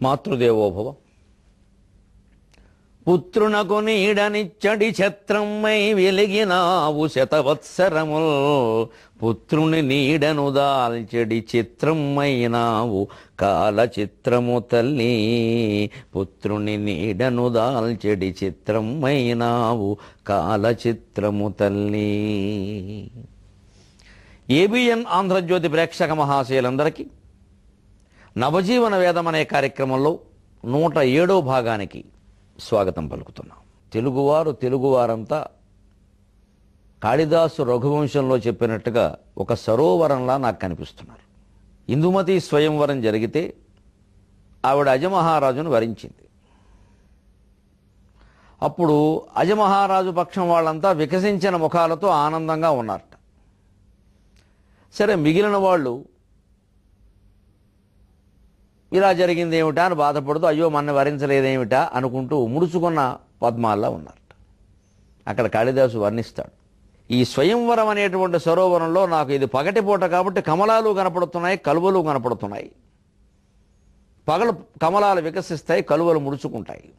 మాతృదేవోభవ. పుత్రునకు నీడనిచ్చడి ఛత్రమ్మై వెలిగినావు శతవత్సరముల్, పుత్రుని నీడను దాల్చెడి చిత్రమైనావు కాల చిత్రము తల్లి, పుత్రుని నీడను దాల్చెడి చిత్రమైనావు కాల చిత్రము తల్లి. ఏబిఎన్ ఆంధ్రజ్యోతి ప్రేక్షక మహాశయులందరికీ నవజీవన వేదం అనే కార్యక్రమంలో 107వ భాగానికి స్వాగతం పలుకుతున్నాం. తెలుగువారంతా కాళిదాసు రఘువంశంలో చెప్పినట్టుగా ఒక సరోవరంలా నాకు కనిపిస్తున్నారు. ఇందుమతి స్వయంవరం జరిగితే ఆవిడ అజమహారాజును వరించింది. అప్పుడు అజమహారాజు పక్షం వాళ్ళంతా వికసించిన ముఖాలతో ఆనందంగా ఉన్నారట. సరే, మిగిలిన వాళ్ళు ఇలా జరిగింది ఏమిటా అని బాధపడుతూ అయ్యో మన వరించలేదేమిటా అనుకుంటూ ముడుచుకున్న పద్మాల్లా ఉన్నారట. అక్కడ కాళిదాసు వర్ణిస్తాడు, ఈ స్వయంవరం అనేటువంటి సరోవరంలో నాకు ఇది పగటిపూట కాబట్టి కమలాలు కనపడుతున్నాయి, కలువలు కనపడుతున్నాయి. పగలు కమలాలు వికసిస్తాయి, కలువలు ముడుచుకుంటాయి.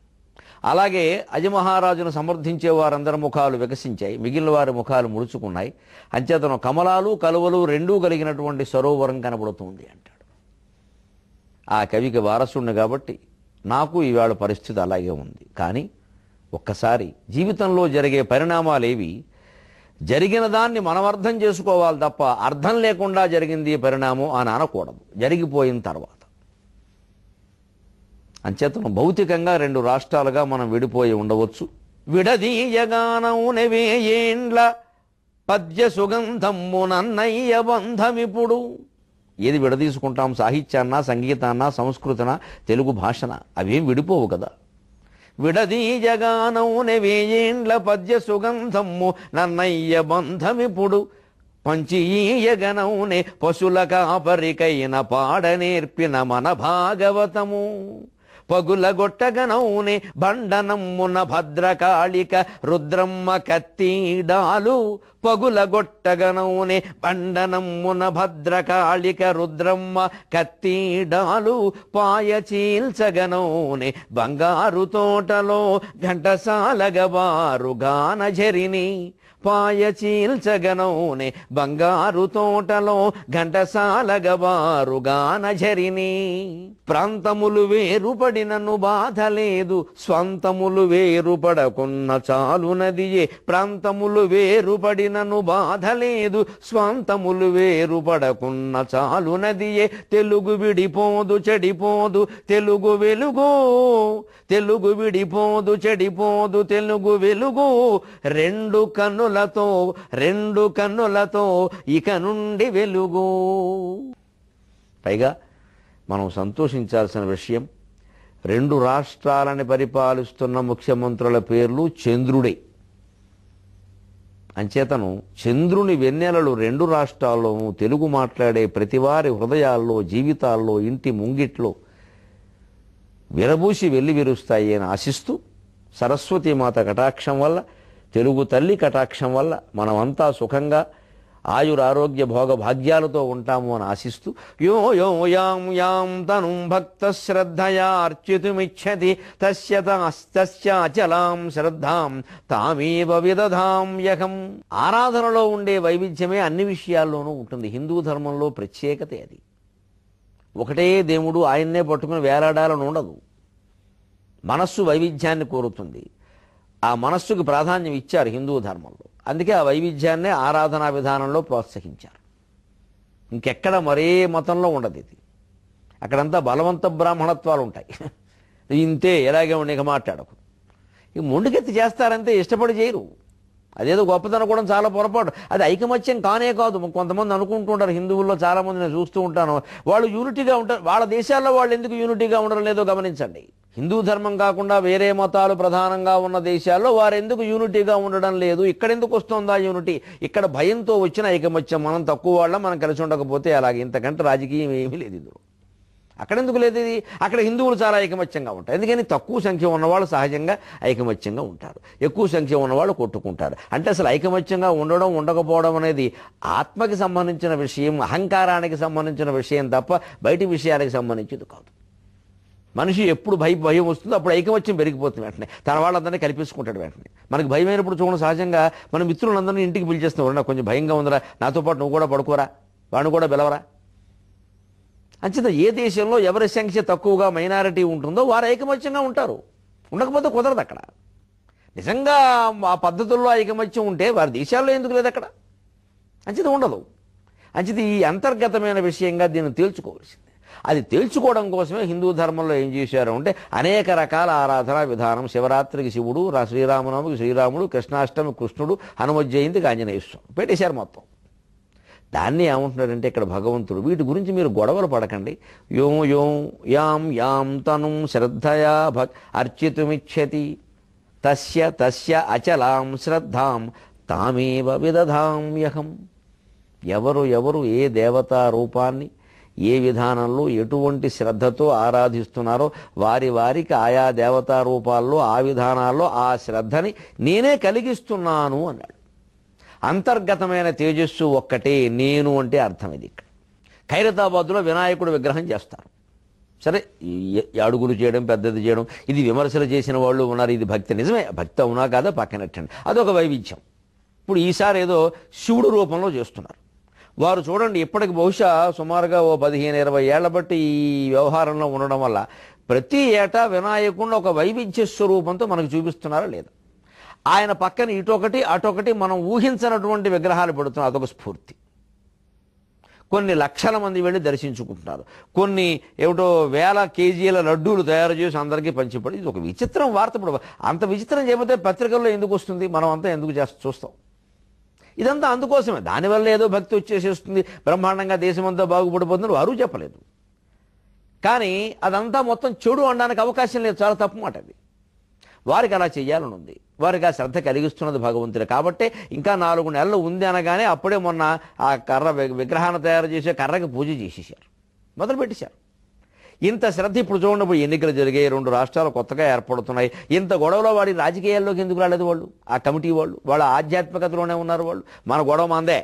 అలాగే అజమహారాజును సమర్థించే వారందరి ముఖాలు వికసించాయి, మిగిలిన వారి ముఖాలు ముడుచుకున్నాయి. అంచేతను కమలాలు కలువలు రెండూ కలిగినటువంటి సరోవరం కనబడుతుంది అంటాడు. ఆ కవికి వారసుడిని కాబట్టి నాకు ఈవేళ పరిస్థితి అలాగే ఉంది. కానీ ఒక్కసారి జీవితంలో జరిగే పరిణామాలేవి జరిగిన దాన్ని మనం అర్థం చేసుకోవాలి తప్ప అర్థం లేకుండా జరిగింది పరిణామం అని అనకూడదు, జరిగిపోయిన తర్వాత. అంచేతను భౌతికంగా 2 రాష్ట్రాలుగా మనం విడిపోయి ఉండవచ్చు. విడదీయగానౌనవే ఏండ్ల పద్య సుగంధము నన్నయ్య బంధమిప్పుడు. ఏది విడదీసుకుంటాం? సాహిత్యాన్నా, సంగీతాన్నా, సంస్కృతనా, తెలుగు భాషన? అవేం విడిపోవు కదా. విడదీయగానౌనవే ఏండ్ల పద్య సుగంధము నన్నయ్య బంధమిప్పుడు, పంచీయగనౌనే పశుల కాపరికైన పాడ నేర్పిన మన భాగవతము. పగులగొట్టగనౌనే బండనమ్మున భద్రకాళిక రుద్రమ్మ కత్తీడాలు, పగులగొట్టగనౌనే బండనమ్మున భద్రకాళిక రుద్రమ్మ కత్తీడాలు, పాయ చీల్చగనౌనే బంగారు తోటలో ఘంటసాలగవారు గానఝరిని. పాయ చీల్చగనౌనే బంగారు తోటలో ఘంటసాలగవారు గానఝరిని. ప్రాంతములు వేరుపడినను బాధ లేదు, స్వంతములు వేరుపడకున్న చాలునదియే. ప్రాంతములు వేరుపడినను బాధ లేదు, స్వంతములు వేరుపడకున్న చాలునదియే. తెలుగు విడిపోదు చెడిపోదు తెలుగు వెలుగు, తెలుగు విడిపోదు చెడిపోదు తెలుగు వెలుగు. రెండు కన్నులతో ఇక నుండి వెలుగు. పైగా మనం సంతోషించాల్సిన విషయం, 2 రాష్ట్రాలని పరిపాలిస్తున్న ముఖ్యమంత్రుల పేర్లు చంద్రుడే. అంచేతను చంద్రుని వెన్నెలలు 2 రాష్ట్రాల్లోనూ తెలుగు మాట్లాడే ప్రతివారి హృదయాల్లో, జీవితాల్లో, ఇంటి ముంగిట్లో విరబూసి వెళ్ళి విరుస్తాయి అని ఆశిస్తూ, సరస్వతీమాత కటాక్షం వల్ల, తెలుగు తల్లి కటాక్షం వల్ల మనమంతా సుఖంగా ఆయురారోగ్య భోగ భాగ్యాలతో ఉంటాము అని ఆశిస్తూ, యో యో యాం యాం తనుం భక్త శ్రద్ధయా అర్చితుమిచ్చతి తస్యాచలాం శ్రద్ధాం తామేవ విదధామ్యహం. ఆరాధనలో ఉండే వైవిధ్యమే అన్ని విషయాల్లోనూ ఉంటుంది. హిందూ ధర్మంలో ప్రత్యేకత అది. ఒకటే దేవుడు, ఆయన్నే పట్టుకుని వేలాడాలని ఉండదు. మనస్సు వైవిధ్యాన్ని కోరుతుంది. ఆ మనస్సుకు ప్రాధాన్యం ఇచ్చారు హిందూ ధర్మంలో. అందుకే ఆ వైవిధ్యాన్నే ఆరాధనా విధానంలో ప్రోత్సహించారు. ఇంకెక్కడ మరే మతంలో ఉండదు ఇది. అక్కడంతా బలవంత బ్రాహ్మణత్వాలు ఉంటాయి. ఇంతే, ఎలాగే ఉండి ఇక మాట్లాడకు. ఇక మొండికెత్తి చేస్తారంటే ఇష్టపడి చేయరు. అదేదో గొప్పతనం కూడా చాలా పొరపాటు. అది ఐకమత్యం కానే కాదు. కొంతమంది అనుకుంటుంటారు, హిందువుల్లో చాలామంది నేను చూస్తూ ఉంటాను, వాళ్ళు యూనిటీగా ఉంటారు. వాళ్ళ దేశాల్లో వాళ్ళు ఎందుకు యూనిటీగా ఉండడం లేదో గమనించండి. హిందూ ధర్మం కాకుండా వేరే మతాలు ప్రధానంగా ఉన్న దేశాల్లో వారు ఎందుకు యూనిటీగా ఉండడం లేదు? ఇక్కడ ఎందుకు వస్తుందా యూనిటీ? ఇక్కడ భయంతో వచ్చిన ఐకమత్యం. మనం తక్కువ వాళ్ళం, మనం కలిసి ఉండకపోతే అలాగే, ఇంతకంటే రాజకీయం ఏమీ లేదు ఇందులో. అక్కడెందుకు లేదు ఇది? అక్కడ హిందువులు చాలా ఐకమత్యంగా ఉంటారు. ఎందుకని? తక్కువ సంఖ్య ఉన్నవాళ్ళు సహజంగా ఐకమత్యంగా ఉంటారు, ఎక్కువ సంఖ్య ఉన్నవాళ్ళు కొట్టుకుంటారు. అంటే అసలు ఐకమత్యంగా ఉండడం ఉండకపోవడం అనేది ఆత్మకి సంబంధించిన విషయం, అహంకారానికి సంబంధించిన విషయం తప్ప బయటి విషయాలకు సంబంధించింది కాదు. మనిషి ఎప్పుడు భయం వస్తుందో అప్పుడు ఐకమత్యం పెరిగిపోతుంది. వెంటనే తన వాళ్ళందరినీ కల్పించుకుంటాడు. వెంటనే మనకు భయమైనప్పుడు చూడండి, సహజంగా మన మిత్రులందరినీ ఇంటికి పిలిచేస్తున్నాడు. నాకు కొంచెం భయంగా ఉందిరా, నాతో పాటు నువ్వు కూడా పడుకోరా, వాడిని కూడా పిలవరా. అంచేత ఏ దేశంలో ఎవరి సంఖ్య తక్కువగా మైనారిటీ ఉంటుందో వారు ఐకమత్యంగా ఉంటారు. ఉండకపోతే కుదరదు. అక్కడ నిజంగా ఆ పద్ధతుల్లో ఐకమత్యం ఉంటే వారి దేశాల్లో ఎందుకు లేదు అక్కడ? అంచేత ఉండదు. అంచేత ఈ అంతర్గతమైన విషయంగా దీన్ని తేల్చుకోవాల్సింది. అది తేల్చుకోవడం కోసమే హిందూ ధర్మంలో ఏం చేశారు అంటే అనేక రకాల ఆరాధనా విధానం. శివరాత్రికి శివుడు, శ్రీరామనవమికి శ్రీరాముడు, కృష్ణాష్టమి కృష్ణుడు, హనుమ జయంతికి ఆంజనేయ స్వామి పెట్టేశారు మొత్తం. దాన్ని ఏమంటున్నాడంటే ఇక్కడ భగవంతుడు, వీటి గురించి మీరు గొడవలు పడకండి. యోం యోం యాం యాం తనుం శ్రద్ధయా అర్చితుమిచ్చతి తస్య తస్య అచలాం శ్రద్ధాం తామేవ విదధామ్యహం. ఎవరు ఏ దేవతా రూపాన్ని ఏ విధానంలో ఎటువంటి శ్రద్ధతో ఆరాధిస్తున్నారో వారికి ఆయా దేవతా రూపాల్లో ఆ విధానాల్లో ఆ శ్రద్ధని నేనే కలిగిస్తున్నాను అన్నాడు. అంతర్గతమైన తేజస్సు ఒక్కటే నేను అంటే అర్థం ఇది. ఇక్కడ ఖైరతాబాద్లో వినాయకుడు విగ్రహం చేస్తారు. సరే, అడుగులు చేయడం, పెద్దది చేయడం, ఇది విమర్శలు చేసిన వాళ్ళు ఉన్నారు. ఇది భక్తి, నిజమే, భక్తి అవునా కాదా పక్కనట్టండి, అదొక వైవిధ్యం. ఇప్పుడు ఈసారి ఏదో శివుడు రూపంలో చేస్తున్నారు. వారు చూడండి, ఇప్పటికి బహుశా సుమారుగా 15-20 ఏళ్ల బట్టి ఈ వ్యవహారంలో ఉండడం వల్ల ప్రతి ఏటా వినాయకుడిని ఒక వైవిధ్య స్వరూపంతో మనకు చూపిస్తున్నారా లేదా? ఆయన పక్కన ఇటొకటి అటొకటి మనం ఊహించినటువంటి విగ్రహాలు పెడుతున్నారు. అదొక స్ఫూర్తి. కొన్ని లక్షల మంది వెళ్ళి దర్శించుకుంటున్నారు. కొన్ని ఏమిటో వేల కేజీల లడ్డూలు తయారు చేసి అందరికీ పంచిపడి, ఇది ఒక విచిత్రం వార్త. ఇప్పుడు అంత విచిత్రం చేయకపోతే పత్రికల్లో ఎందుకు వస్తుంది? మనం అంతా ఎందుకు చూస్తాం? ఇదంతా అందుకోసమే. దానివల్ల ఏదో భక్తి వచ్చేసేస్తుంది, బ్రహ్మాండంగా దేశమంతా బాగుపడిపోతుందని వారు చెప్పలేదు. కానీ అదంతా మొత్తం చెడు అనడానికి అవకాశం లేదు. చాలా తప్పు మాట అది. వారికి అలా చెయ్యాలని ఉంది, వారికి ఆ శ్రద్ధ కలిగిస్తున్నది భగవంతుడు. కాబట్టి ఇంకా 4 నెలలు ఉంది అనగానే అప్పుడే మొన్న ఆ విగ్రహాన్ని తయారు చేసే కర్రకి పూజ చేసేసారు, మొదలుపెట్టేశారు. ఇంత శ్రద్ధ ఇప్పుడు చూడండి, ఇప్పుడు ఎన్నికలు జరిగాయి, 2 రాష్ట్రాలు కొత్తగా ఏర్పడుతున్నాయి. ఇంత గొడవలో వాడి రాజకీయాల్లోకి ఎందుకు రాలేదు వాళ్ళు? ఆ కమిటీ వాళ్ళ ఆధ్యాత్మికతలోనే ఉన్నారు వాళ్ళు. మన గొడవ మందే.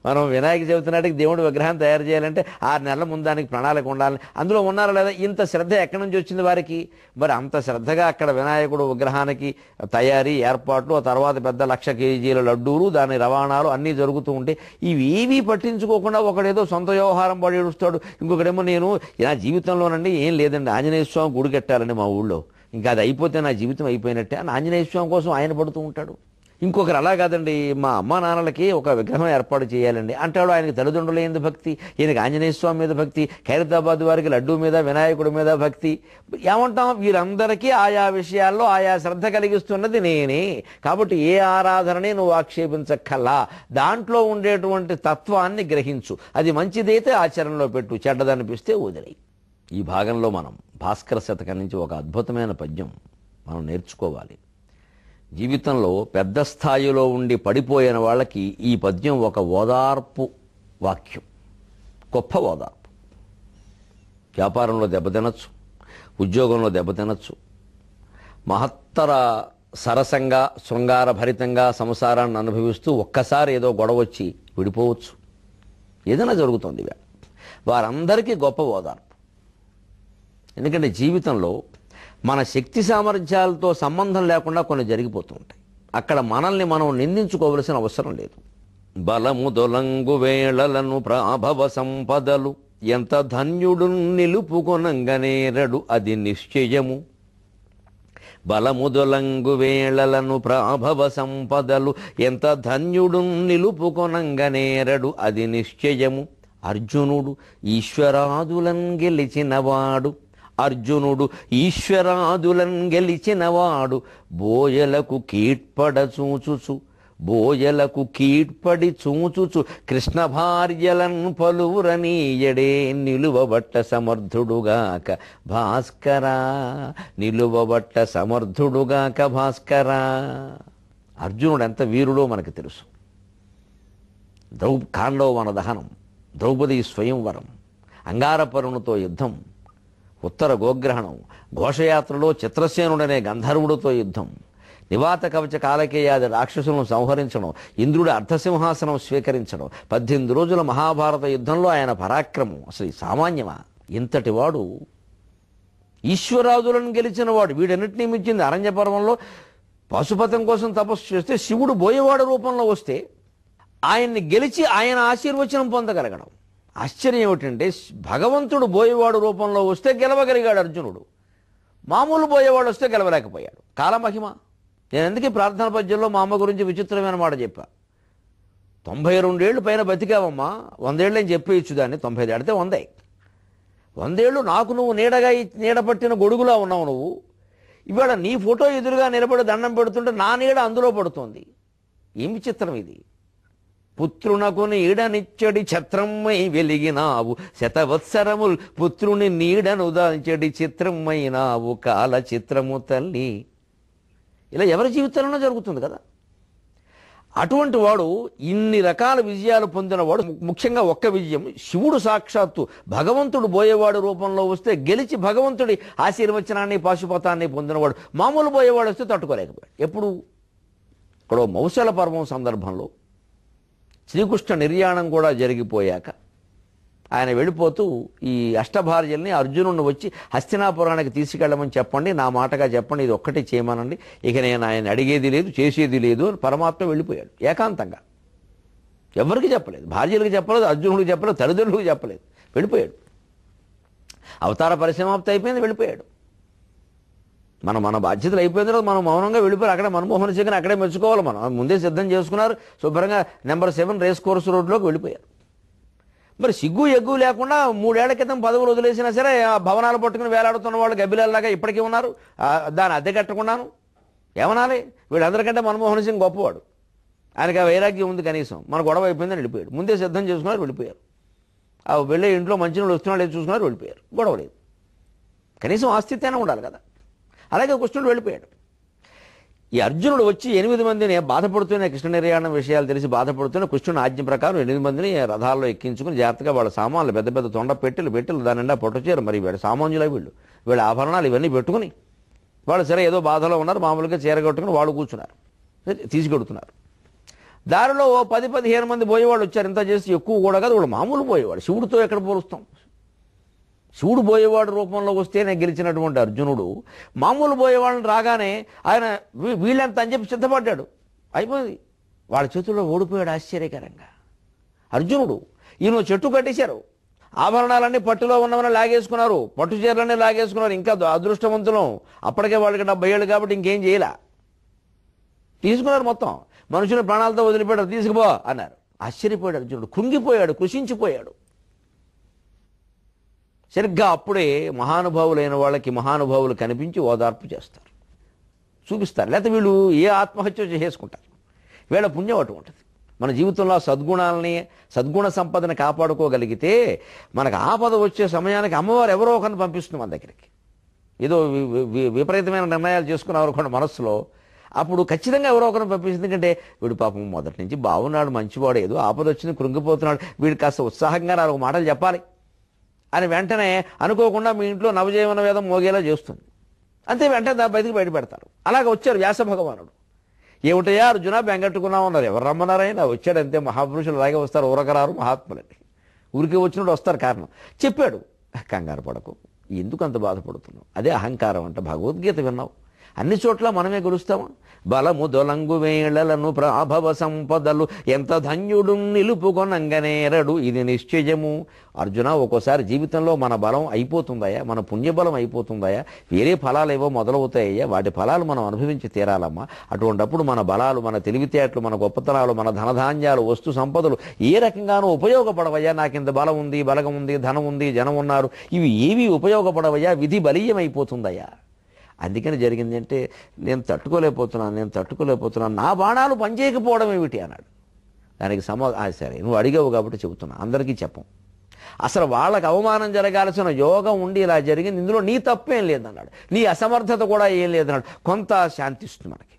మనం వినాయక చవితి నాటికి దేవుడి విగ్రహం తయారు చేయాలంటే 6 నెలల ముందు దానికి ప్రణాళిక ఉండాలి. అందులో ఉన్నారా లేదా? ఇంత శ్రద్ధ ఎక్కడి నుంచి వచ్చింది వారికి? మరి అంత శ్రద్ధగా అక్కడ వినాయకుడు విగ్రహానికి తయారీ, ఏర్పాట్లు, ఆ తర్వాత పెద్ద 1,00,000 కేజీల లడ్డూలు, దాని రవాణాలు అన్నీ జరుగుతూ ఉంటే ఇవేవీ పట్టించుకోకుండా ఒకడేదో సొంత వ్యవహారం పడి ఏడుస్తాడు. ఇంకొకడేమో నేను నా జీవితంలో ఏం లేదండి, ఆంజనేయ స్వామి గుడి కట్టాలండి మా ఊళ్ళో, ఇంకా అది అయిపోతే నా జీవితం అయిపోయినట్టే అని ఆంజనేయ స్వామి కోసం ఆయన పడుతూ ఉంటాడు. ఇంకొకరు అలా కాదండి, మా అమ్మా నాన్నలకి ఒక విగ్రహం ఏర్పాటు చేయాలండి అంటాడు. ఆయనకి తల్లిదండ్రుల మీద భక్తి, ఈయనకి ఆంజనేయ స్వామి మీద భక్తి, ఖైరతాబాద్ వారికి లడ్డూ మీద, వినాయకుడి మీద భక్తి. ఏమంటాం? వీరందరికీ ఆయా విషయాల్లో ఆయా శ్రద్ధ కలిగిస్తున్నది నేనే. కాబట్టి ఏ ఆరాధనని నువ్వు ఆక్షేపించక్కల్లా, దాంట్లో ఉండేటువంటి తత్వాన్ని గ్రహించు. అది మంచిదైతే ఆచరణలో పెట్టు, చెడ్డదనిపిస్తే వదిలేయి. ఈ భాగంలో మనం భాస్కర శతకం నుంచి ఒక అద్భుతమైన పద్యం మనం నేర్చుకోవాలి. జీవితంలో పెద్ద స్థాయిలో ఉండి పడిపోయిన వాళ్ళకి ఈ పద్యం ఒక ఓదార్పు వాక్యం, గొప్ప ఓదార్పు. వ్యాపారంలో దెబ్బతినచ్చు, ఉద్యోగంలో దెబ్బతినచ్చు, మహత్తర సరసంగా శృంగార భరితంగా సంసారాన్ని అనుభవిస్తూ ఒక్కసారి ఏదో గొడవ వచ్చి విడిపోవచ్చు. ఏదైనా జరుగుతుంది. వారందరికీ గొప్ప ఓదార్పు. ఎందుకంటే జీవితంలో మన శక్తి సామర్థ్యాలతో సంబంధం లేకుండా కొన్ని జరిగిపోతూ ఉంటాయి. అక్కడ మనల్ని మనం నిందించుకోవలసిన అవసరం లేదు. బలము దొలంగు వేళలను ప్రాభవ సంపదలు ఎంత ధన్యుడు నిలుపుకొనంగనేరడు అది నిశ్చయము. బలము దొలంగు వేళలను ప్రాభవ సంపదలు ఎంత ధన్యుడు నిలుపుకొనంగనేరడు అది నిశ్చయము. అర్జునుడు ఈశ్వరాదులం గెలిచినవాడు, అర్జునుడు ఈశ్వరాదులం గెలిచినవాడు బోయలకు కీడ్పడి చూచుచు కృష్ణ భార్యలన్ పలువురనీయడే నిలువబట్ట సమర్థుడుగాక భాస్కరా, నిలువబట్ట సమర్థుడుగాక భాస్కరా. అర్జునుడు ఎంత వీరుడో మనకు తెలుసు. ఖాండవ దహనం, ద్రౌపది స్వయంవరం, అంగారపరునితో యుద్ధం, ఉత్తర గోగ్రహణం, ఘోషయాత్రలో చిత్రసేనుడనే గంధర్వుడితో యుద్ధం, నివాత కవచ కాలకేయాది రాక్షసులను సంహరించడం, ఇంద్రుడి అర్ధసింహాసనం స్వీకరించడం, 18 రోజుల మహాభారత యుద్ధంలో ఆయన పరాక్రమం అసలు సామాన్యమా? ఇంతటి వాడు ఈశ్వరాదులను గెలిచిన వాడు, వీడన్నిటినీ మించింది. అరణ్య పర్వంలో పశుపతం కోసం తపస్సు చేస్తే శివుడు బోయేవాడు రూపంలో వస్తే ఆయన్ని గెలిచి ఆయన ఆశీర్వచనం పొందగలగడం. ఆశ్చర్యం ఏమిటంటే భగవంతుడు బోయేవాడు రూపంలో వస్తే గెలవగలిగాడు అర్జునుడు, మామూలు బోయేవాడు వస్తే గెలవలేకపోయాడు. కాలమహిమ. నేను ఎందుకు ప్రార్థన పద్యంలో మా అమ్మ గురించి విచిత్రమైన మాట చెప్పా. 92 ఏళ్ళు పైన బతికావమ్మా, 100 ఏళ్ళు అని చెప్పేయచ్చు దాన్ని, 90 దాటితే 100. 100 ఏళ్ళు నాకు నువ్వు నీడగా నీడ పట్టిన గొడుగులా ఉన్నావు నువ్వు. ఇవాళ నీ ఫోటో ఎదురుగా నిలబడి దండం పెడుతుంటే నా నీడ అందులో పడుతోంది. ఏం విచిత్రం ఇది. పుత్రునకు నీడనిచ్చడి ఛత్రమ్మై వెలిగినావు, శతవత్సరముల్ పుత్రుని నీడను దాల్చడి చిత్రమైనావు, కాల చిత్రము తల్లి. ఇలా ఎవరి జీవితంలోనూ జరుగుతుంది కదా. అటువంటి వాడు ఇన్ని రకాల విజయాలు పొందినవాడు. ముఖ్యంగా ఒక్క విజయం, శివుడు సాక్షాత్తు భగవంతుడు బోయేవాడు రూపంలో వస్తే గెలిచి భగవంతుడి ఆశీర్వచనాన్ని పాశుపతాన్ని పొందినవాడు. మామూలు బోయేవాడు వస్తే తట్టుకోలేకపోయాడు. ఎప్పుడు? ఇక్కడ మౌసల పర్వం సందర్భంలో శ్రీకృష్ణ నిర్యాణం కూడా జరిగిపోయాక ఆయన వెళ్ళిపోతూ ఈ అష్టభార్యల్ని అర్జునుడిని వచ్చి హస్తినాపురానికి తీసుకెళ్ళమని చెప్పండి, నా మాటగా చెప్పండి, ఇది ఒక్కటి చేయమనండి, ఇక నేను ఆయన అడిగేది లేదు చేసేది లేదు అని పరమాత్మ వెళ్ళిపోయాడు ఏకాంతంగా. ఎవరికి చెప్పలేదు, భార్యలకు చెప్పలేదు, అర్జునుడికి చెప్పలేదు, తల్లిదండ్రులకు చెప్పలేదు, వెళ్ళిపోయాడు. అవతార పరిసమాప్తి అయిపోయింది, వెళ్ళిపోయాడు. మన బాధ్యతలు అయిపోయిన తర్వాత మనం మౌనంగా వెళ్ళిపోయారు. అక్కడ మన్మోహన్ సింగ్ని అక్కడే మెచ్చుకోవాలి. మనం ముందే సిద్ధం చేసుకున్నారు, శుభ్రంగా నెంబర్ 7 రేస్ కోర్స్ రోడ్లోకి వెళ్ళిపోయారు. మరి సిగ్గు ఎగ్గు లేకుండా 3 ఏళ్ల క్రితం పదవులు వదిలేసినా సరే ఆ భవనాలు పట్టుకుని వేలాడుతున్న వాళ్ళు గబ్బిలలాగా ఇప్పటికీ ఉన్నారు. దాన్ని అద్దె కట్టకున్నాను ఏమనాలి? వీళ్ళందరికంటే మన్మోహన్ సింగ్ గొప్పవాడు, ఆయనకి ఆ వైరాగ్యం ఉంది. కనీసం మన గొడవ అయిపోయిందని వెళ్ళిపోయాడు. ముందే సిద్ధం చేసుకున్నారు, వెళ్ళిపోయారు. ఆ వెళ్ళే ఇంట్లో మంచినీళ్ళు వస్తున్నాడు లేదు చూసుకున్నారు, వెళ్ళిపోయారు. గొడవ లేదు. కనీసం ఆస్థిత్యానే ఉండాలి కదా. అలాగే కృష్ణుడు వెళ్ళిపోయాడు. ఈ అర్జునుడు వచ్చి 8 మందిని బాధపడుతున్న కృష్ణ నిర్యాణం విషయాలు తెలిసి బాధపడుతున్న కృష్ణుని ఆజ్ఞ ప్రకారం 8 మందిని రథాల్లో ఎక్కించుకుని జాగ్రత్తగా వాళ్ళ సామాన్లు పెద్ద పెద్ద తొండ పెట్టెలు దాని నిండా పొట్టచేరు. మరి వీళ్ళ సామాన్యుల వీళ్ళ ఆభరణాలు ఇవన్నీ పెట్టుకుని వాళ్ళు సరే ఏదో బాధలో ఉన్నారు, మామూలుగా చీరగొట్టుకుని వాళ్ళు కూర్చున్నారు, తీసుకెడుతున్నారు. దారిలో 10-15 మంది పోయేవాళ్ళు వచ్చారు. ఇంత చేసి ఎక్కువ కూడా కాదు, వాళ్ళు మామూలు పోయేవాడు. శివుడితో ఎక్కడ పోలుస్తాం? శివుడు బోయేవాడు రూపంలో వస్తేనే గెలిచినటువంటి అర్జునుడు మామూలు బోయేవాళ్ళని రాగానే ఆయన వీళ్ళంత అని చెప్పి సిద్ధపడ్డాడు. అయిపోయింది, వాళ్ళ చేతుల్లో ఓడిపోయాడు ఆశ్చర్యకరంగా అర్జునుడు. ఈయన చెట్టు కట్టేశారు, ఆభరణాలన్నీ పట్టులో ఉన్నవన్నీ లాగేసుకున్నారు, పట్టు చీరలన్నీ లాగేసుకున్నారు. ఇంకా అదృష్టవంతులం, అప్పటికే వాళ్ళకి 70 ఏళ్ళు కాబట్టి ఇంకేం చేయలే, తీసుకున్నారు మొత్తం. మనుషుల ప్రాణాలతో వదిలిపెట్టారు, తీసుకుపో అన్నారు. ఆశ్చర్యపోయాడు అర్జునుడు, కృంగిపోయాడు, కృషించిపోయాడు. సరిగ్గా అప్పుడే మహానుభావులైన వాళ్ళకి మహానుభావులు కనిపించి ఓదార్పు చేస్తారు, చూపిస్తారు. లేకపోతే వీళ్ళు ఏ ఆత్మహత్య చేసుకుంటారు. వీళ్ళ పుణ్యం అటువంటిది. మన జీవితంలో సద్గుణాలని సద్గుణ సంపదని కాపాడుకోగలిగితే మనకు ఆపద వచ్చే సమయానికి అమ్మవారు ఎవరో ఒకరిని పంపిస్తుంది మన దగ్గరికి. ఏదో విపరీతమైన నిర్ణయాలు చేసుకున్నారు కొన్ని మనస్సులో, అప్పుడు ఖచ్చితంగా ఎవరో ఒకరిని పంపిస్తుంది. ఎందుకంటే వీడు పాపం మొదటి నుంచి బాగున్నాడు, మంచివాడు, ఏదో ఆపద వచ్చింది కృంగిపోతున్నాడు, వీడు కాస్త ఉత్సాహంగా 4 మాటలు చెప్పాలి అని వెంటనే అనుకోకుండా మీ ఇంట్లో నవజీవన వేదం మోగేలా చేస్తుంది. అంతే, వెంటనే బయటికి బయటపెడతారు. అలాగే వచ్చారు వ్యాస భగవానుడు. ఏమిటయ్యా అర్జున బెంగట్టుకున్నా ఉన్నారు, ఎవరు రమ్మన్నారైనా వచ్చాడు అంతే. మహాపురుషులు అలాగే వస్తారు, ఊరకరారు మహాత్ములని. ఊరికే వచ్చినప్పుడు వస్తారు, కారణం చెప్పాడు. కంగారు పడకు, ఎందుకు అంత బాధపడుతున్నావు? అదే అహంకారం అంట. భగవద్గీత విన్నావు, అన్ని చోట్ల మనమే గెలుస్తామా? బలము దొలంగు వేళలను ప్రాభవ సంపదలు ఎంత ధన్యుడు నిలుపుకొనంగనేరడు, ఇది నిశ్చయము. అర్జున, ఒక్కోసారి జీవితంలో మన బలం అయిపోతుందయా, మన పుణ్యబలం అయిపోతుందయా, వేరే ఫలాలు ఏవో మొదలవుతాయ్యా, వాటి ఫలాలు మనం అనుభవించి తీరాలమ్మా. అటువంటప్పుడు మన బలాలు, మన తెలివితేటలు, మన గొప్పతనాలు, మన ధనధాన్యాలు, వస్తు సంపదలు ఏ రకంగానూ ఉపయోగపడవయ్యా. నాకింత బలం ఉంది, బలగం ఉంది, ధనం ఉంది, జనం ఉన్నారు, ఇవి ఏవి ఉపయోగపడవయ్యా, విధి బలీయమైపోతుందయ్యా. అందుకని జరిగింది అంటే నేను తట్టుకోలేకపోతున్నాను, నా బాణాలు పనిచేయకపోవడం ఏమిటి అన్నాడు. దానికి సరే నువ్వు అడిగావు కాబట్టి చెబుతున్నా, అందరికీ చెప్పం. అసలు వాళ్ళకి అవమానం జరగాల్సిన యోగం ఉండి ఇలా జరిగింది, ఇందులో నీ తప్పేం లేదన్నాడు, నీ అసమర్థత కూడా ఏం లేదన్నాడు. కొంత శాంతిస్తుంది మనకి.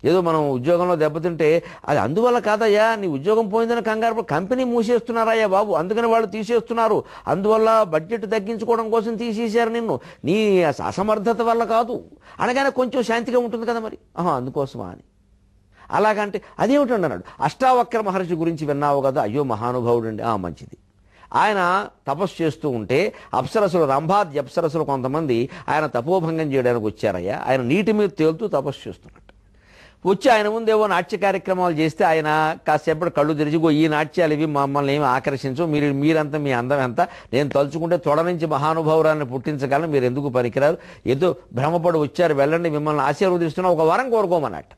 ఏదో మనం ఉద్యోగంలో దెబ్బతింటే అది అందువల్ల కాదయ్యా, నీ ఉద్యోగం పోయిందని కంగారు, కంపెనీ మూసేస్తున్నారయ్యా బాబు, అందుకని వాళ్ళు తీసేస్తున్నారు, అందువల్ల బడ్జెట్ తగ్గించుకోవడం కోసం తీసేశారు నిన్ను, నీ అసమర్థత వల్ల కాదు అనగానే కొంచెం శాంతిగా ఉంటుంది కదా. మరి అందుకోసమా అని అలాగంటే అదేమిటండి అన్నాడు. అష్టావక్ర మహర్షి గురించి విన్నావు కదా, అయ్యో మహానుభావుడు అండి, మంచిది. ఆయన తపస్సు చేస్తూ ఉంటే అప్సరసులు రంభాది అప్సరసులు కొంతమంది ఆయన తపోభంగం చేయడానికి వచ్చారయ్యా. ఆయన నీటి మీద తేలుతూ తపస్సు చేస్తున్నట్టు వచ్చి ఆయన ముందేవో నాట్య కార్యక్రమాలు చేస్తే ఆయన కాసేపటి కళ్ళు తెరిచి ఈ నాట్యాలు ఇవి మమ్మల్ని ఏమి ఆకర్షించు, మీరంతా మీ అందం ఎంత, నేను తలుచుకుంటే తొడ నుంచి మహానుభావురాన్ని పుట్టించగలను, మీరు ఎందుకు పనికిరారు, ఏదో భ్రమపడి వచ్చారు, వెళ్ళండి, మిమ్మల్ని ఆశీర్వదిస్తున్నా, ఒక వరం కోరుకోమన్నట్టు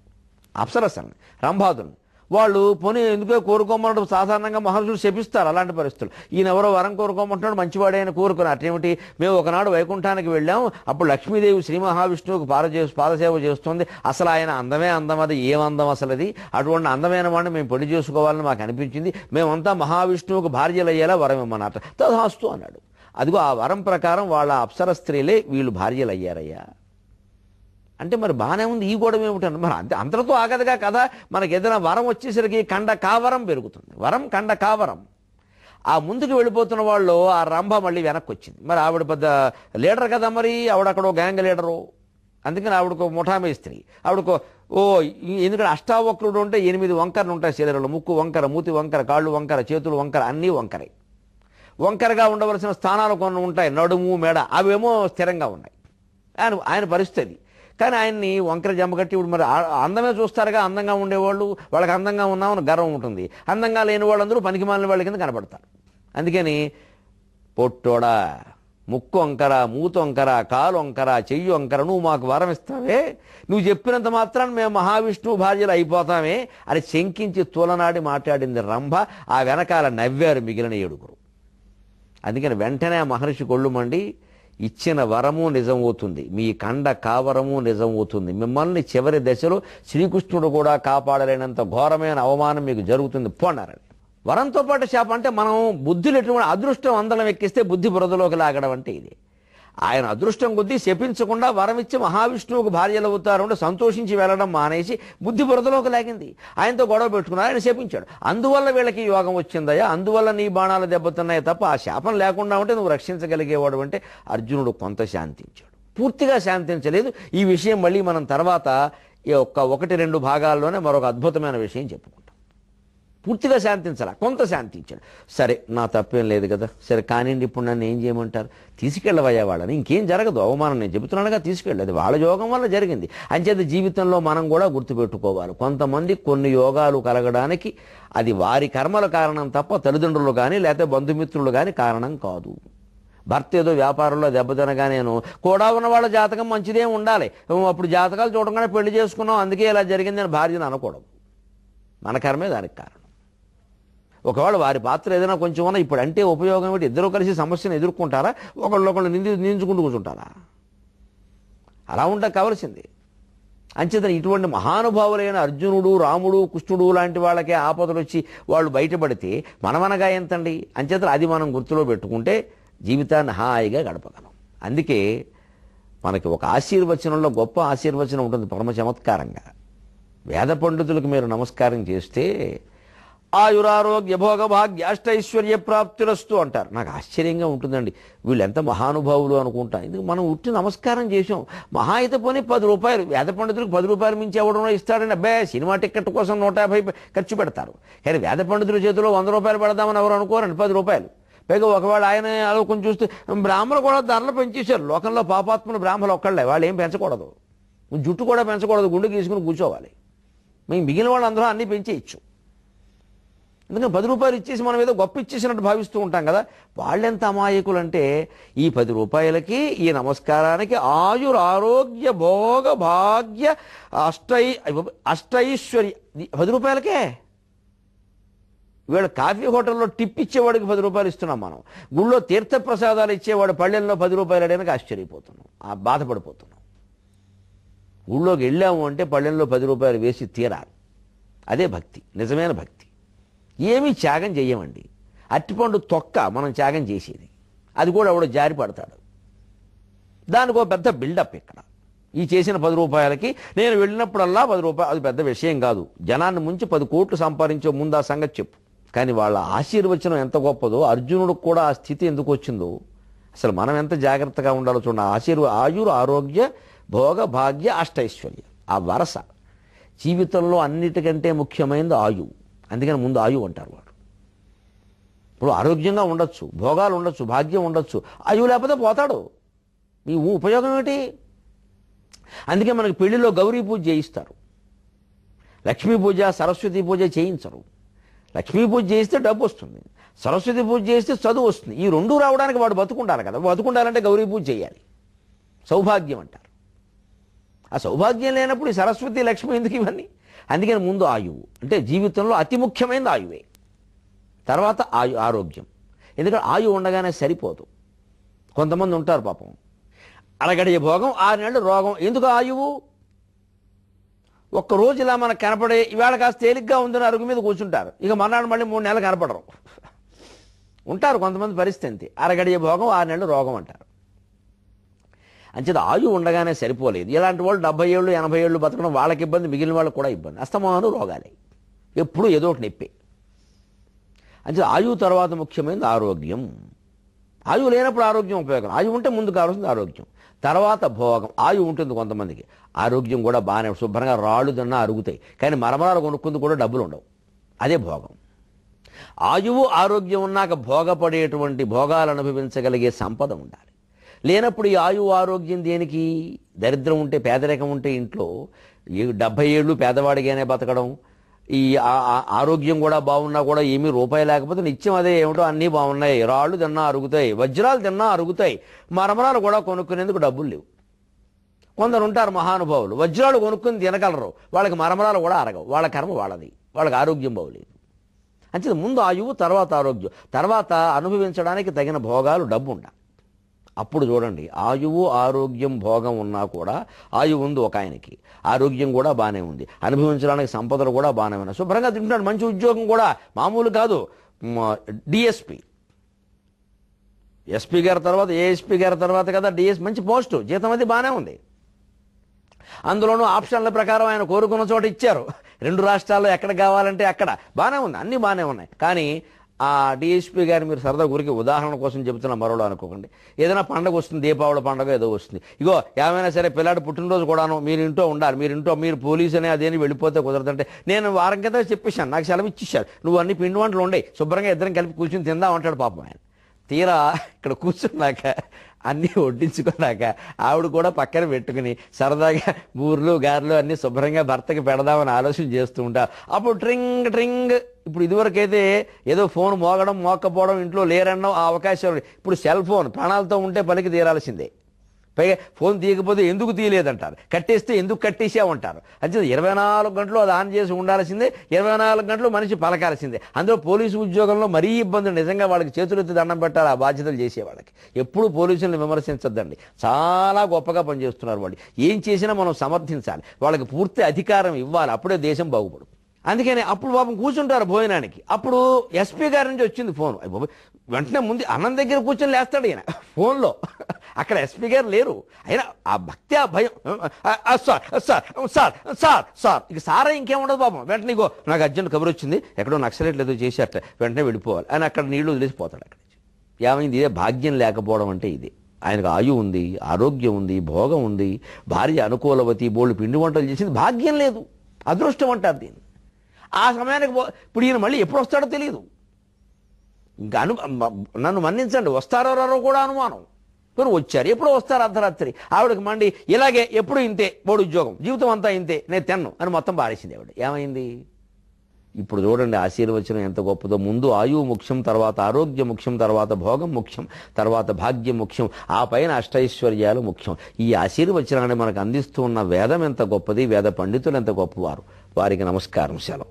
అప్సరసల్ని రంభాదుల్ని. వాళ్ళు పోనీ ఎందుకో కోరుకోమన్నట్టు సాధారణంగా మహర్షులు శపిస్తారు అలాంటి పరిస్థితులు. ఈయన ఎవరో వరం కోరుకోమంటున్నాడు, మంచివాడే అని కోరుకున్నారు. అదేమిటి, మేము ఒకనాడు వైకుంఠానికి వెళ్ళాము, అప్పుడు లక్ష్మీదేవి శ్రీ మహావిష్ణువుకు పాదసేవ చేస్తుంది, అసలు ఆయన అందమే అందం, అది ఏమందం అసలు అది, అటువంటి అందమైన వాడిని మేము పెళ్లి చేసుకోవాలని మాకు అనిపించింది, మేమంతా మహావిష్ణువుకు భార్యలు అయ్యేలా వరం ఇమ్మన్నట్టు. తదాస్తు అన్నాడు. అదిగో ఆ వరం ప్రకారం వాళ్ళ అప్సర స్త్రీలే వీళ్ళు భార్యలు అయ్యారయ్యా. అంటే మరి బాగానే ఉంది, ఈ గొడవ ఏమిటంటే మరి అంతటితో ఆగదుగా కదా, మనకి ఏదైనా వరం వచ్చేసరికి కండ కావరం పెరుగుతుంది, వరం కండ కావరం. ఆ ముందుకు వెళ్ళిపోతున్న వాళ్ళు ఆ రంభ మళ్ళీ వెనక్కి వచ్చింది. మరి ఆవిడ పెద్ద లీడర్ కదా, మరి ఆవిడక్కడో గ్యాంగ్ లీడరు, అందుకని ఆవిడకో ముఠామేస్త్రి, ఆవిడకో ఎందుకంటే అష్టావక్రుడు ఉంటే 8 వంకరలు ఉంటాయి శరీరంలో, ముక్కు వంకర, మూతి వంకర, కాళ్ళు వంకర, చేతులు వంకర, అన్నీ వంకరే. వంకరగా ఉండవలసిన స్థానాలు కొన్ని ఉంటాయి, నడుము మెడ, అవేమో స్థిరంగా ఉన్నాయి. ఆయన పరిస్థితి. కానీ ఆయన్ని వంకర జమ్మగట్టి ఇప్పుడు మరి అందమే చూస్తారుగా, అందంగా ఉండేవాళ్ళు, వాళ్ళకి అందంగా ఉన్నామని గర్వం ఉంటుంది, అందంగా లేని వాళ్ళందరూ పనికి మాలిన వాళ్ళ కింద కనబడతారు. అందుకని పొట్టోడా, ముక్కు వంకర, మూతు వంకర, కాలు వంకర, చెయ్యి వంకర, నువ్వు మాకు వరం ఇస్తావే, నువ్వు చెప్పినంత మాత్రాన్ని మేము మహావిష్ణువు భార్యలు అయిపోతామే అని శంకించి తూలనాడి మాట్లాడింది రంభ. ఆ వెనకాల నవ్వారు మిగిలిన 7. అందుకని వెంటనే ఆ మహర్షి కొళ్ళుమండి, ఇచ్చిన వరము నిజమవుతుంది, మీ కండ కావరము నిజమవుతుంది, మిమ్మల్ని చివరి దశలో శ్రీకృష్ణుడు కూడా కాపాడలేనంత ఘోరమైన అవమానం మీకు జరుగుతుంది పోన్నారని. వరంతో పాటు శాపం అంటే మనం బుద్ధులు ఎటువంటి అదృష్టం అందరం ఎక్కిస్తే బుద్ధి బురదలోకి లాగడం అంటే ఇది. ఆయన అదృష్టం కొద్దీ శపించకుండా వరం ఇచ్చి మహావిష్ణువుకు భార్యలు అవుతారు అంటే సంతోషించి వెళ్ళడం మానేసి బుద్ధి బురదలోకి లాగింది. ఆయనతో గొడవ పెట్టుకున్నారు, ఆయన శపించాడు. అందువల్ల వీళ్ళకి యోగం వచ్చిందయ్యా, అందువల్ల నీ బాణాలు దెబ్బతున్నాయి తప్ప ఆ శాపం లేకుండా ఉంటే నువ్వు రక్షించగలిగేవాడు అంటే అర్జునుడు కొంత శాంతించాడు, పూర్తిగా శాంతించలేదు. ఈ విషయం మళ్ళీ మనం తర్వాత 1-2 భాగాల్లోనే మరొక అద్భుతమైన విషయం చెప్పుకుంటాం. పూర్తిగా శాంతించాల, కొంత శాంతించాడు. సరే నా తప్పేం లేదు కదా, సరే కానివ్వండి, ఇప్పుడు నన్ను ఏం చేయమంటారు, తీసుకెళ్ళవయ్యా వాళ్ళని, ఇంకేం జరగదు, అవమానం నేను చెబుతున్నానుగా తీసుకెళ్ళదు, వాళ్ళ యోగం వల్ల జరిగింది. అంచేత జీవితంలో మనం కూడా గుర్తుపెట్టుకోవాలి, కొంతమంది కొన్ని యోగాలు కలగడానికి అది వారి కర్మల కారణం తప్ప తల్లిదండ్రులు కానీ లేకపోతే బంధుమిత్రులు కానీ కారణం కాదు. భర్త ఏదో వ్యాపారంలో దెబ్బతినగా నేను కూడా ఉన్న వాళ్ళ జాతకం మంచిదే ఉండాలి, అప్పుడు జాతకాలు చూడగానే పెళ్లి చేసుకున్నాం అందుకే ఇలా జరిగింది అని భార్యను అనకూడదు, మన కర్మే దానికి కారణం. ఒకవేళ వారి పాత్ర ఏదైనా కొంచెం ఉన్నా ఇప్పుడు అంటే ఉపయోగం ఏంటి, ఇద్దరు కలిసి సమస్యను ఎదుర్కొంటారా, ఒకళ్ళు నిందించుకుంటూ కూర్చుంటారా, అలా ఉండ కావలసింది. అంచేత ఇటువంటి మహానుభావులైన అర్జునుడు, రాముడు, కృష్ణుడు లాంటి వాళ్ళకే ఆపదలు వచ్చి వాళ్ళు బయటపడితే మనమనగా ఎంతండి. అంచేత అది మనం గుర్తులో పెట్టుకుంటే జీవితాన్ని హాయిగా గడపగలం. అందుకే మనకి ఒక ఆశీర్వచనంలో గొప్ప ఆశీర్వచనం ఉంటుంది పరమ చమత్కారంగా. వేద పండితులకు మీరు నమస్కారం చేస్తే ఆయురారోగ్య భోగ భాగ్య అష్టైశ్వర్య ప్రాప్తిరస్తు అంటారు. నాకు ఆశ్చర్యంగా ఉంటుందండి, వీళ్ళు ఎంత మహానుభావులు అనుకుంటాను. ఎందుకు మనం ఉట్టి నమస్కారం చేసాం, మహా అయితే పోనీ 10 రూపాయలు, వేద పండితులకు 10 రూపాయలు మించి ఎవడనో ఇస్తాడండి, అబ్బే సినిమా టికెట్ కోసం 150 ఖర్చు పెడతారు. కానీ వేద పండితుల చేతిలో 100 రూపాయలు పెడదామని ఎవరు అనుకోరండి, 10 రూపాయలు. పైగా ఒకవేళ ఆయన అలా కొంచెం చూస్తే బ్రాహ్మణులు కూడా ధరలు పెంచేశారు. లోకంలో పాపాత్మలు బ్రాహ్మణులు ఒక్కళ్ళే, వాళ్ళు ఏం పెంచకూడదు, జుట్టు కూడా పెంచకూడదు, గుండె గీసుకుని కూర్చోవాలి. మేము మిగిలిన వాళ్ళందరూ అన్నీ పెంచేయచ్చు. ఎందుకంటే 10 రూపాయలు ఇచ్చేసి మనం ఏదో గొప్ప ఇచ్చేసినట్టు భావిస్తూ ఉంటాం కదా. వాళ్ళెంత అమాయకులు అంటే ఈ 10 రూపాయలకి, ఈ నమస్కారానికి ఆయుర్ ఆరోగ్య భోగ భాగ్య అష్టైశ్వర్య 10 రూపాయలకే. వీళ్ళ కాఫీ హోటల్లో టిప్ ఇచ్చేవాడికి 10 రూపాయలు ఇస్తున్నాం మనం, గుళ్ళో తీర్థప్రసాదాలు ఇచ్చేవాడు పళ్ళెల్లో 10 రూపాయలు అడడానికి ఆశ్చర్యపోతున్నాం, బాధపడిపోతున్నాం. గుళ్ళోకి వెళ్ళాము అంటే పళ్ళెల్లో 10 రూపాయలు వేసి తీరాలి, అదే భక్తి, నిజమైన భక్తి. ఏమీ త్యాగం చెయ్యమండి, అట్టిపండు తొక్క మనం త్యాగం చేసేది, అది కూడా ఎవడో జారి పడతాడు, దానికి ఒక పెద్ద బిల్డప్. ఇక్కడ ఈ చేసిన 10 రూపాయలకి నేను వెళ్ళినప్పుడల్లా 10 రూపాయలు, అది పెద్ద విషయం కాదు. జనాన్ని ముంచి 10 కోట్లు సంపాదించే ముందు ఆ సంగతి చెప్పు. కానీ వాళ్ళ ఆశీర్వచనం ఎంత గొప్పదో, అర్జునుడికి కూడా ఆ స్థితి ఎందుకు వచ్చిందో, అసలు మనం ఎంత జాగ్రత్తగా ఉండాలో చూడండి. ఆయుర్ ఆరోగ్య భోగ భాగ్య అష్టైశ్వర్య, ఆ వరస జీవితంలో అన్నిటికంటే ముఖ్యమైనది ఆయువు. అందుకని ముందు ఆయువు అంటారు వాడు. ఇప్పుడు ఆరోగ్యంగా ఉండొచ్చు, భోగాలు ఉండొచ్చు, భాగ్యం ఉండొచ్చు, ఆయువు లేకపోతే పోతాడు. ఈ ఉపయోగం ఏమిటి? అందుకే మనకి పెళ్లిలో గౌరీ పూజ చేయిస్తారు, లక్ష్మీ పూజ సరస్వతి పూజ చేయించరు. లక్ష్మీ పూజ చేయిస్తే డబ్బు వస్తుంది, సరస్వతి పూజ చేస్తే చదువు వస్తుంది. ఈ రెండు రావడానికి వాడు బతుకుండాలి కదా. బతుకుండాలంటే గౌరీ పూజ చేయాలి, సౌభాగ్యం అంటారు. ఆ సౌభాగ్యం లేనప్పుడు ఈ సరస్వతి లక్ష్మి ఎందుకు ఇవన్నీ? అందుకని ముందు ఆయువు, అంటే జీవితంలో అతి ముఖ్యమైనది ఆయువే, తర్వాత ఆరోగ్యం. ఎందుకంటే ఆయువు ఉండగానే సరిపోదు. కొంతమంది ఉంటారు పాపం, అరగడియ భోగం 6 నెలలు రోగం. ఎందుకు ఆయువు? ఒక్కరోజు ఇలా మనకు కనపడే ఇవాళ కాస్త తేలిగ్గా ఉందని అరుగు మీద కూర్చుంటారు, ఇక మర్నాడు మళ్ళీ 3 నెలలు కనపడరు. ఉంటారు కొంతమంది పరిస్థితి అంతే. అరగడియ భోగం 6 నెలలు రోగం అంటారు. అంచేత ఆయువు ఉండగానే సరిపోలేదు. ఇలాంటి వాళ్ళు 70 ఏళ్ళు 80 ఏళ్ళు బతకడం వాళ్ళకి ఇబ్బంది, మిగిలిన వాళ్ళకి కూడా ఇబ్బంది. అస్తమాను రోగాలే, ఎప్పుడు ఏదో ఒకటి నొప్పి. అంచేత ఆయువు తర్వాత ముఖ్యమైనది ఆరోగ్యం. ఆయువు లేనప్పుడు ఆరోగ్యం ఉపయోగం. ఆయువు ఉంటే ముందు కావాల్సింది ఆరోగ్యం, తర్వాత భోగం. ఆయువు ఉంటుంది కొంతమందికి, ఆరోగ్యం కూడా బాగానే శుభ్రంగా రాళ్ళు తిన్నా అరుగుతాయి, కానీ మరమరాలు కొనుక్కుంది కూడా డబ్బులు ఉండవు. అదే భోగం. ఆయువు ఆరోగ్యం ఉన్నాక భోగపడేటువంటి భోగాలు అనుభవించగలిగే సంపద ఉండాలి. లేనప్పుడు ఈ ఆయువు ఆరోగ్యం దేనికి? దరిద్రం ఉంటే, పేదరికం ఉంటే ఇంట్లో 70 ఏళ్ళు పేదవాడిగానే బతకడం, ఈ ఆరోగ్యం కూడా బాగున్నా కూడా ఏమీ రూపాయి లేకపోతే నిత్యం అదే ఏమిటో అన్నీ బాగున్నాయి, రాళ్ళు తిన్నా అరుగుతాయి, వజ్రాలు తిన్నా అరుగుతాయి, మరమరాలు కూడా కొనుక్కునేందుకు డబ్బులు లేవు. కొందరు ఉంటారు మహానుభావులు, వజ్రాలు కొనుక్కుని తినగలరు, వాళ్ళకి మరమరాలు కూడా అరగవు. వాళ్ళ కర్మ వాళ్ళది, వాళ్ళకి ఆరోగ్యం బాగులేదు. అంతే ముందు ఆయువు, తర్వాత ఆరోగ్యం, తర్వాత అనుభవించడానికి తగిన భోగాలు, డబ్బు ఉండాలి. అప్పుడు చూడండి, ఆయువు ఆరోగ్యం భోగం ఉన్నా కూడా, ఆయువు ఉంది ఒక ఆయనకి, ఆరోగ్యం కూడా బాగానే ఉంది, అనుభవించడానికి సంపదలు కూడా బాగానే ఉన్నాయి, శుభ్రంగా తింటున్నాడు, మంచి ఉద్యోగం కూడా, మామూలు కాదు, డిఎస్పి, ఎస్పీ గారి తర్వాత ఏఎస్పీ గారి తర్వాత కదా డిఎస్పీ, మంచి పోస్టు, జీతం అది బాగానే ఉంది. అందులోనూ ఆప్షన్ల ప్రకారం ఆయన కోరుకున్న చోట ఇచ్చారు. 2 రాష్ట్రాల్లో ఎక్కడ కావాలంటే అక్కడ, బాగానే ఉంది, అన్నీ బాగానే ఉన్నాయి. కానీ ఆ డిఎస్పీ గారు, మీరు సరదా ఊరికి ఉదాహరణ కోసం చెబుతున్న మరోలో అనుకోకండి, ఏదైనా పండుగ వస్తుంది, దీపావళి పండుగ ఏదో వస్తుంది, ఇగో ఏమైనా సరే పిల్లాడు పుట్టినరోజు కూడాను మీరు ఇంట్లో ఉండాలి, మీరు పోలీసు అని అదేని వెళ్ళిపోతే కుదరదంటే, నేను వారం కింద చెప్పేశాను, నాకు సెలవు ఇచ్చేశారు, నువ్వు అన్ని పిండి వంటలు ఉండయి, శుభ్రంగా ఇద్దరం కలిపి కూర్చొని తిందాం అంటాడు పాపం ఆయన. తీరా ఇక్కడ కూర్చున్నాక అన్నీ వడ్డించుకున్నాక ఆవిడ కూడా పక్కన పెట్టుకుని సరదాగా బూర్లు గారెలు అన్నీ శుభ్రంగా భర్తకి పెడదామని ఆలోచన చేస్తూ ఉంటారు. అప్పుడు ట్రింగ్ ట్రింగ్, ఇప్పుడు ఇదివరకైతే ఏదో ఫోన్ మోగడం మోక్కపోవడం ఇంట్లో లేరనడం ఆ అవకాశం, ఇప్పుడు సెల్ ఫోన్ ప్రాణాలతో ఉంటే పలికి తీరాల్సిందే. పైగా ఫోన్ తీయకపోతే ఎందుకు తీయలేదంటారు, కట్టేస్తే ఎందుకు కట్టేసామంటారు. అంటే 24 గంటలు అది ఆన్ చేసి ఉండాల్సిందే, 24 గంటలు మనిషి పలకాల్సిందే. అందులో పోలీసు ఉద్యోగంలో మరీ ఇబ్బంది, నిజంగా వాళ్ళకి చేతులెత్తి దండం పెట్టాలి ఆ బాధ్యతలు చేసే వాళ్ళకి. ఎప్పుడు పోలీసులను విమర్శించద్దండి, చాలా గొప్పగా పనిచేస్తున్నారు వాళ్ళు. ఏం చేసినా మనం సమర్థించాలి, వాళ్ళకి పూర్తి అధికారం ఇవ్వాలి, అప్పుడే దేశం బాగుపడు. అందుకని అప్పుడు పాపం కూర్చుంటారు భోజనానికి, అప్పుడు ఎస్పీ గారి నుంచి వచ్చింది ఫోన్. వెంటనే ముందు అన్నం దగ్గర కూర్చొని లేస్తాడు ఈయన ఫోన్లో, అక్కడ ఎస్పీ గారు లేరు. అయినా ఆ భక్తి, ఆ భయం, sir sir sir sir sir, ఇక సారా ఇంకేముండదు పాపం. వెంటనే ఇగో నాకు అర్జెంట్ కబురు వచ్చింది, ఎక్కడో నక్సలైట్లు ఏదో చేశారట, వెంటనే వెళ్ళిపోవాలి అని అక్కడ నీళ్లు వదిలేసిపోతాడు. అక్కడి నుంచి ఏమైంది? ఇదే భాగ్యం లేకపోవడం అంటే ఇది. ఆయనకు ఆయువు ఉంది, ఆరోగ్యం ఉంది, భోగం ఉంది, భార్య అనుకూలవతి, బోళ్ళు పిండి వంటలు చేసింది, భాగ్యం లేదు, అదృష్టం అంటారు దీన్ని. ఆ సమయానికి ఇప్పుడు ఈయన మళ్ళీ ఎప్పుడు వస్తాడో తెలియదు. ఇంకా నన్ను మన్నించండి, వస్తారో రారో కూడా అనుమానం. మీరు వచ్చారు, ఎప్పుడో వస్తారు అర్ధరాత్రి. ఆవిడకి మండి ఇలాగే ఎప్పుడు ఇంతే, బోడు ఉద్యోగం, జీవితం అంతా ఇంతే, నేను తిన్ను అని మొత్తం పారేసింది ఆవిడ. ఏమైంది? ఇప్పుడు చూడండి ఆశీర్వచనం ఎంత గొప్పదో. ముందు ఆయువు ముఖ్యం, తర్వాత ఆరోగ్యం ముఖ్యం, తర్వాత భోగం ముఖ్యం, తర్వాత భాగ్యం ముఖ్యం, ఆ పైన అష్టైశ్వర్యాలు ముఖ్యం. ఈ ఆశీర్వచనాన్ని మనకు అందిస్తూ ఉన్న వేదం ఎంత గొప్పది, వేద పండితులు ఎంత గొప్పవారు, వారికి నమస్కారం, సెలవు.